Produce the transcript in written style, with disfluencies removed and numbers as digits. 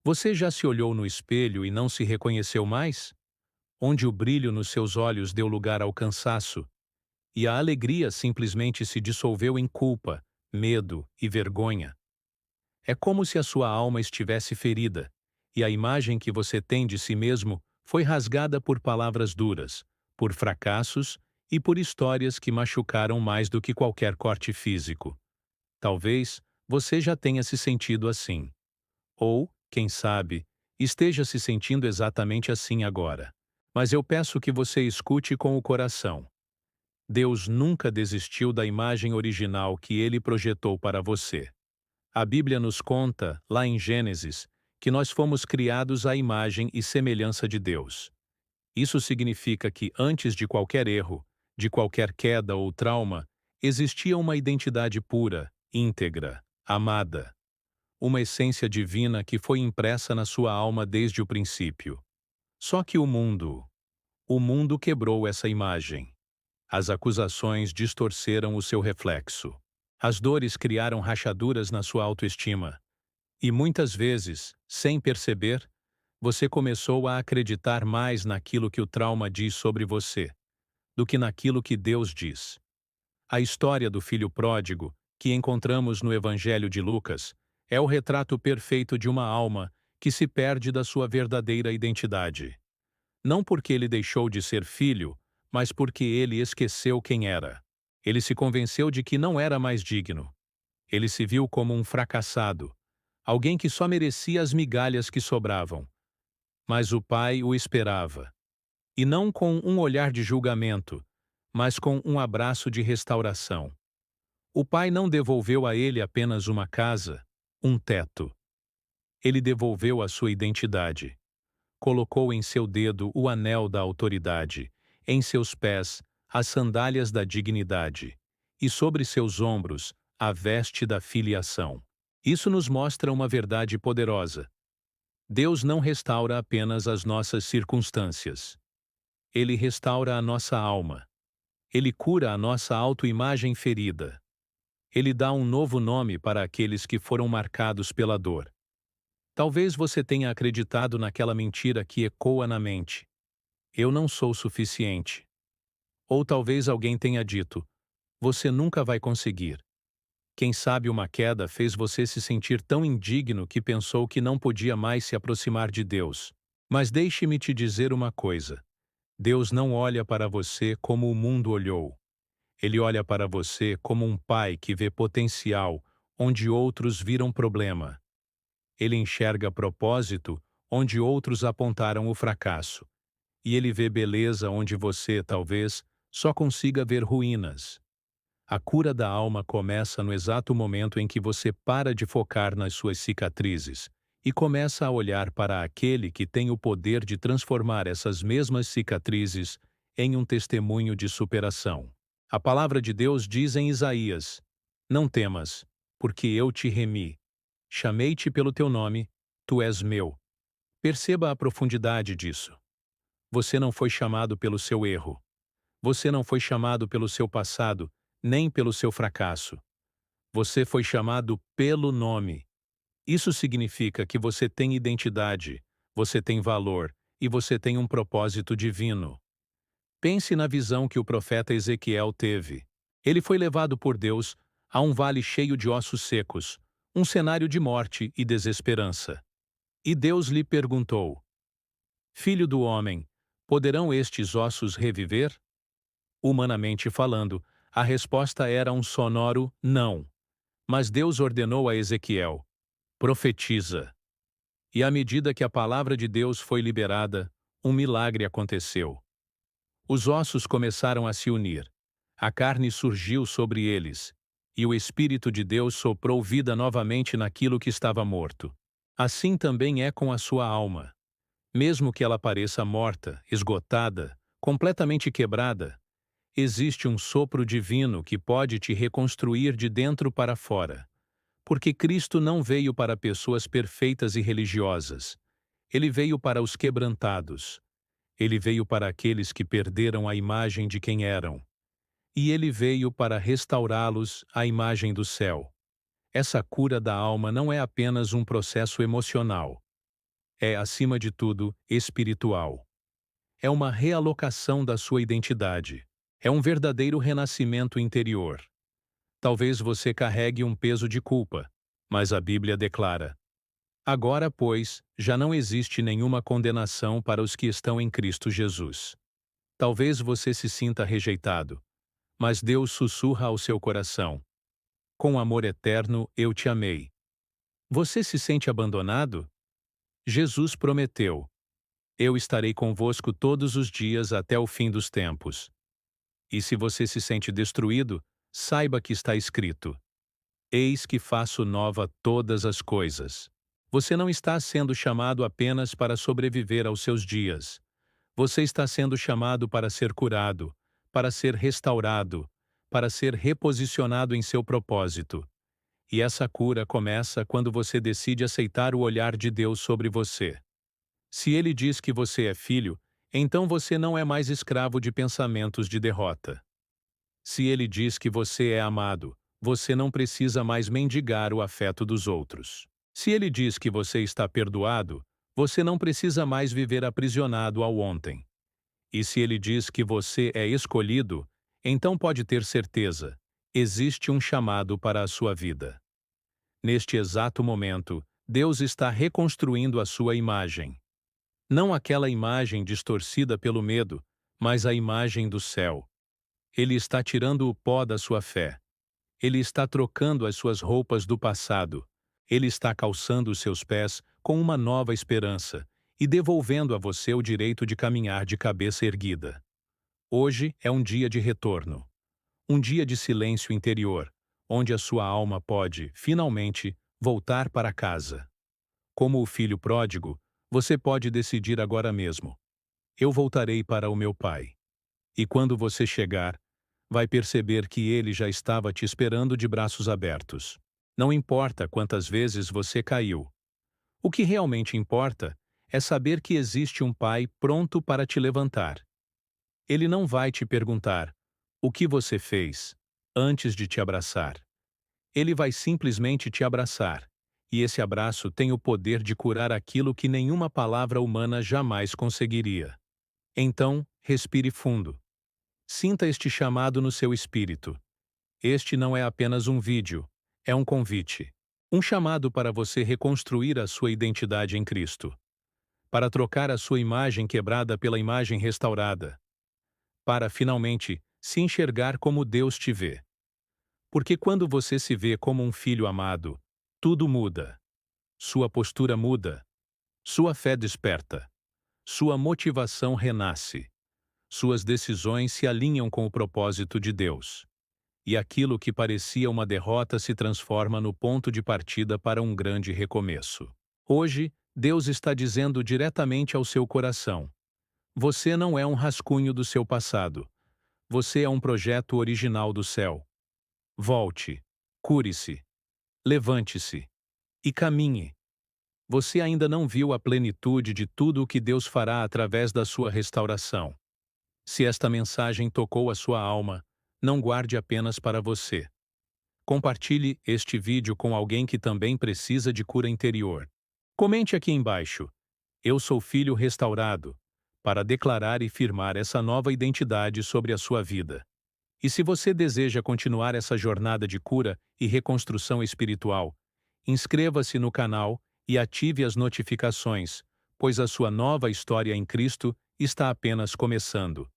Você já se olhou no espelho e não se reconheceu mais? Onde o brilho nos seus olhos deu lugar ao cansaço, e a alegria simplesmente se dissolveu em culpa, medo e vergonha. É como se a sua alma estivesse ferida, e a imagem que você tem de si mesmo foi rasgada por palavras duras, por fracassos e por histórias que machucaram mais do que qualquer corte físico. Talvez você já tenha se sentido assim. Ou, quem sabe, esteja se sentindo exatamente assim agora. Mas eu peço que você escute com o coração. Deus nunca desistiu da imagem original que ele projetou para você. A Bíblia nos conta, lá em Gênesis, que nós fomos criados à imagem e semelhança de Deus. Isso significa que antes de qualquer erro, de qualquer queda ou trauma, existia uma identidade pura, íntegra, amada. Uma essência divina que foi impressa na sua alma desde o princípio. Só que o mundo quebrou essa imagem. As acusações distorceram o seu reflexo. As dores criaram rachaduras na sua autoestima. E muitas vezes, sem perceber, você começou a acreditar mais naquilo que o trauma diz sobre você, do que naquilo que Deus diz. A história do filho pródigo, que encontramos no Evangelho de Lucas, é o retrato perfeito de uma alma que se perde da sua verdadeira identidade. Não porque ele deixou de ser filho, mas porque ele esqueceu quem era. Ele se convenceu de que não era mais digno. Ele se viu como um fracassado, alguém que só merecia as migalhas que sobravam. Mas o pai o esperava. E não com um olhar de julgamento, mas com um abraço de restauração. O pai não devolveu a ele apenas uma casa, um teto. Ele devolveu a sua identidade. Colocou em seu dedo o anel da autoridade, em seus pés as sandálias da dignidade, e sobre seus ombros a veste da filiação. Isso nos mostra uma verdade poderosa. Deus não restaura apenas as nossas circunstâncias. Ele restaura a nossa alma. Ele cura a nossa autoimagem ferida. Ele dá um novo nome para aqueles que foram marcados pela dor. Talvez você tenha acreditado naquela mentira que ecoa na mente. Eu não sou suficiente. Ou talvez alguém tenha dito, você nunca vai conseguir. Quem sabe uma queda fez você se sentir tão indigno que pensou que não podia mais se aproximar de Deus. Mas deixe-me te dizer uma coisa. Deus não olha para você como o mundo olhou. Ele olha para você como um pai que vê potencial onde outros viram problema. Ele enxerga propósito onde outros apontaram o fracasso. E ele vê beleza onde você, talvez, só consiga ver ruínas. A cura da alma começa no exato momento em que você para de focar nas suas cicatrizes e começa a olhar para aquele que tem o poder de transformar essas mesmas cicatrizes em um testemunho de superação. A palavra de Deus diz em Isaías: Não temas, porque eu te remi. Chamei-te pelo teu nome, tu és meu. Perceba a profundidade disso. Você não foi chamado pelo seu erro. Você não foi chamado pelo seu passado, nem pelo seu fracasso. Você foi chamado pelo nome. Isso significa que você tem identidade, você tem valor e você tem um propósito divino. Pense na visão que o profeta Ezequiel teve. Ele foi levado por Deus a um vale cheio de ossos secos, um cenário de morte e desesperança. E Deus lhe perguntou: Filho do homem, poderão estes ossos reviver? Humanamente falando, a resposta era um sonoro não. Mas Deus ordenou a Ezequiel: profetiza. E à medida que a palavra de Deus foi liberada, um milagre aconteceu. Os ossos começaram a se unir. A carne surgiu sobre eles, e o Espírito de Deus soprou vida novamente naquilo que estava morto. Assim também é com a sua alma. Mesmo que ela pareça morta, esgotada, completamente quebrada, existe um sopro divino que pode te reconstruir de dentro para fora. Porque Cristo não veio para pessoas perfeitas e religiosas. Ele veio para os quebrantados. Ele veio para aqueles que perderam a imagem de quem eram. E ele veio para restaurá-los à imagem do céu. Essa cura da alma não é apenas um processo emocional. é, acima de tudo, espiritual. É uma realocação da sua identidade. É um verdadeiro renascimento interior. Talvez você carregue um peso de culpa, mas a Bíblia declara: agora, pois, já não existe nenhuma condenação para os que estão em Cristo Jesus. Talvez você se sinta rejeitado, mas Deus sussurra ao seu coração: com amor eterno eu te amei. Você se sente abandonado? Jesus prometeu: eu estarei convosco todos os dias até o fim dos tempos. E se você se sente destruído, saiba que está escrito: eis que faço nova todas as coisas. Você não está sendo chamado apenas para sobreviver aos seus dias. Você está sendo chamado para ser curado, para ser restaurado, para ser reposicionado em seu propósito. E essa cura começa quando você decide aceitar o olhar de Deus sobre você. Se Ele diz que você é filho, então você não é mais escravo de pensamentos de derrota. Se Ele diz que você é amado, você não precisa mais mendigar o afeto dos outros. Se Ele diz que você está perdoado, você não precisa mais viver aprisionado ao ontem. E se Ele diz que você é escolhido, então pode ter certeza, existe um chamado para a sua vida. Neste exato momento, Deus está reconstruindo a sua imagem. Não aquela imagem distorcida pelo medo, mas a imagem do céu. Ele está tirando o pó da sua fé. Ele está trocando as suas roupas do passado. Ele está calçando os seus pés com uma nova esperança e devolvendo a você o direito de caminhar de cabeça erguida. Hoje é um dia de retorno. Um dia de silêncio interior, onde a sua alma pode, finalmente, voltar para casa. Como o filho pródigo, você pode decidir agora mesmo: eu voltarei para o meu pai. E quando você chegar, vai perceber que ele já estava te esperando de braços abertos. Não importa quantas vezes você caiu. O que realmente importa é saber que existe um pai pronto para te levantar. Ele não vai te perguntar: o que você fez? Antes de te abraçar. Ele vai simplesmente te abraçar. E esse abraço tem o poder de curar aquilo que nenhuma palavra humana jamais conseguiria. Então, respire fundo. Sinta este chamado no seu espírito. Este não é apenas um vídeo, é um convite. Um chamado para você reconstruir a sua identidade em Cristo. Para trocar a sua imagem quebrada pela imagem restaurada. Para, finalmente, se enxergar como Deus te vê. Porque quando você se vê como um filho amado, tudo muda. Sua postura muda. Sua fé desperta. Sua motivação renasce. Suas decisões se alinham com o propósito de Deus. E aquilo que parecia uma derrota se transforma no ponto de partida para um grande recomeço. Hoje, Deus está dizendo diretamente ao seu coração: você não é um rascunho do seu passado. Você é um projeto original do céu. Volte, cure-se, levante-se e caminhe. Você ainda não viu a plenitude de tudo o que Deus fará através da sua restauração. Se esta mensagem tocou a sua alma, não guarde apenas para você. Compartilhe este vídeo com alguém que também precisa de cura interior. Comente aqui embaixo: eu sou filho restaurado, para declarar e firmar essa nova identidade sobre a sua vida. E se você deseja continuar essa jornada de cura e reconstrução espiritual, inscreva-se no canal e ative as notificações, pois a sua nova história em Cristo está apenas começando.